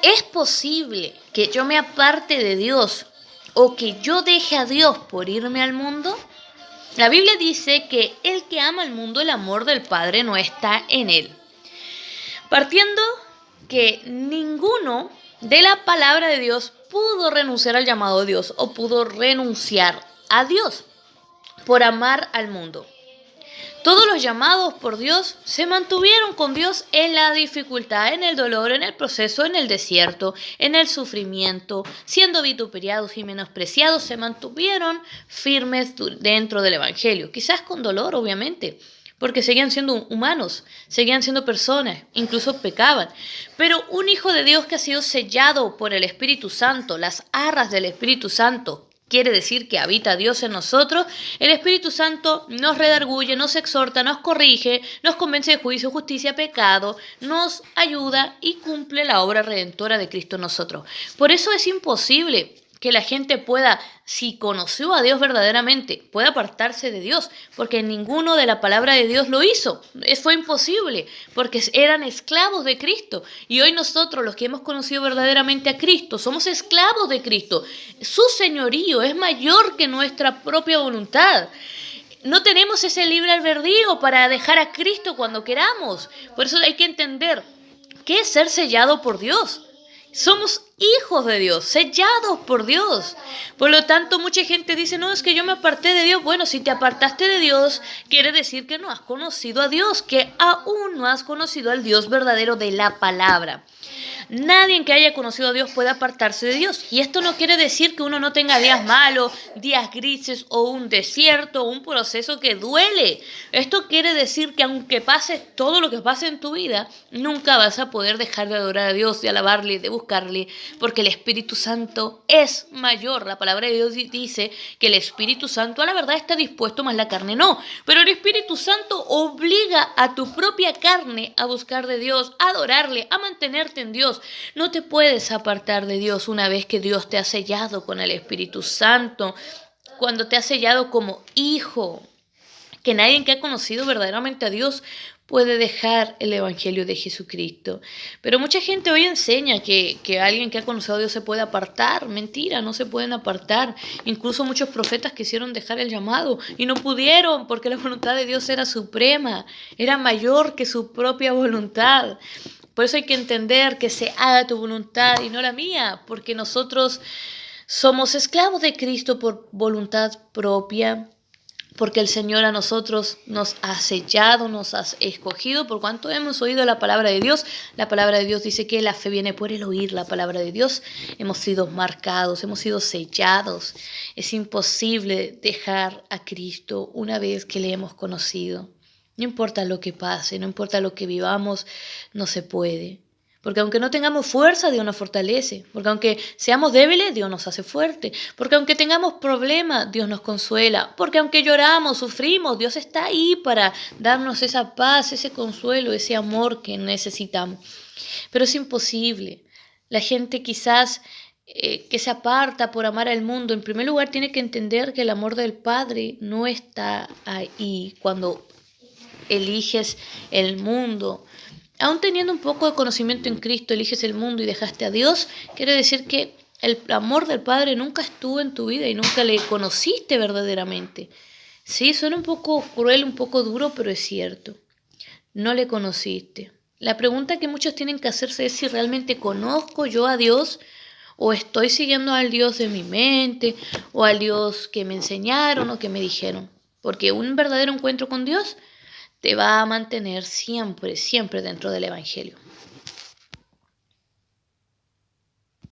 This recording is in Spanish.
¿Es posible que yo me aparte de Dios o que yo deje a Dios por irme al mundo? La Biblia dice que el que ama al mundo, el amor del Padre no está en él. Partiendo que ninguno de la palabra de Dios pudo renunciar al llamado de Dios o pudo renunciar a Dios por amar al mundo. Todos los llamados por Dios se mantuvieron con Dios en la dificultad, en el dolor, en el proceso, en el desierto, en el sufrimiento, siendo vituperiados y menospreciados, se mantuvieron firmes dentro del Evangelio. Quizás con dolor, obviamente, porque seguían siendo humanos, seguían siendo personas, incluso pecaban. Pero un hijo de Dios que ha sido sellado por el Espíritu Santo, las arras del Espíritu Santo, quiere decir que habita Dios en nosotros. El Espíritu Santo nos redarguye, nos exhorta, nos corrige, nos convence de juicio, justicia, pecado, nos ayuda y cumple la obra redentora de Cristo en nosotros. Por eso es imposible que la gente pueda, si conoció a Dios verdaderamente, pueda apartarse de Dios, porque ninguno de la palabra de Dios lo hizo. Fue imposible, porque eran esclavos de Cristo. Y hoy nosotros, los que hemos conocido verdaderamente a Cristo, somos esclavos de Cristo. Su señorío es mayor que nuestra propia voluntad. No tenemos ese libre albedrío para dejar a Cristo cuando queramos. Por eso hay que entender qué es ser sellado por Dios. Somos hijos de Dios, sellados por Dios. Por lo tanto, mucha gente dice, no, es que yo me aparté de Dios. Bueno, si te apartaste de Dios, quiere decir que no has conocido a Dios, que aún no has conocido al Dios verdadero de la palabra. Nadie que haya conocido a Dios puede apartarse de Dios. Y esto no quiere decir que uno no tenga días malos, días grises o un desierto o un proceso que duele. Esto quiere decir que aunque pase todo lo que pase en tu vida, nunca vas a poder dejar de adorar a Dios, de alabarle, de buscarle, porque el Espíritu Santo es mayor. La palabra de Dios dice que el Espíritu Santo a la verdad está dispuesto, mas la carne no. Pero el Espíritu Santo obliga a tu propia carne a buscar de Dios, a adorarle, a mantenerte en Dios. No te puedes apartar de Dios una vez que Dios te ha sellado con el Espíritu Santo, cuando te ha sellado como hijo, que nadie que ha conocido verdaderamente a Dios puede dejar el Evangelio de Jesucristo. Pero mucha gente hoy enseña que alguien que ha conocido a Dios se puede apartar. Mentira, no se pueden apartar. Incluso muchos profetas quisieron dejar el llamado y no pudieron porque la voluntad de Dios era suprema, era mayor que su propia voluntad. Por eso hay que entender que se haga tu voluntad y no la mía, porque nosotros somos esclavos de Cristo por voluntad propia, porque el Señor a nosotros nos ha sellado, nos ha escogido, por cuanto hemos oído la palabra de Dios. La palabra de Dios dice que la fe viene por el oír la palabra de Dios. Hemos sido marcados, hemos sido sellados. Es imposible dejar a Cristo una vez que le hemos conocido. No importa lo que pase, no importa lo que vivamos, no se puede. Porque aunque no tengamos fuerza, Dios nos fortalece. Porque aunque seamos débiles, Dios nos hace fuerte. Porque aunque tengamos problemas, Dios nos consuela. Porque aunque lloramos, sufrimos, Dios está ahí para darnos esa paz, ese consuelo, ese amor que necesitamos. Pero es imposible. La gente quizás que se aparta por amar al mundo, en primer lugar tiene que entender que el amor del Padre no está ahí cuando eliges el mundo. Aún teniendo un poco de conocimiento en Cristo, eliges el mundo y dejaste a Dios, quiere decir que el amor del Padre nunca estuvo en tu vida y nunca le conociste verdaderamente. Sí, suena un poco cruel, un poco duro, pero es cierto. No le conociste. La pregunta que muchos tienen que hacerse es si realmente conozco yo a Dios o estoy siguiendo al Dios de mi mente o al Dios que me enseñaron o que me dijeron. Porque un verdadero encuentro con Dios te va a mantener siempre, siempre dentro del Evangelio.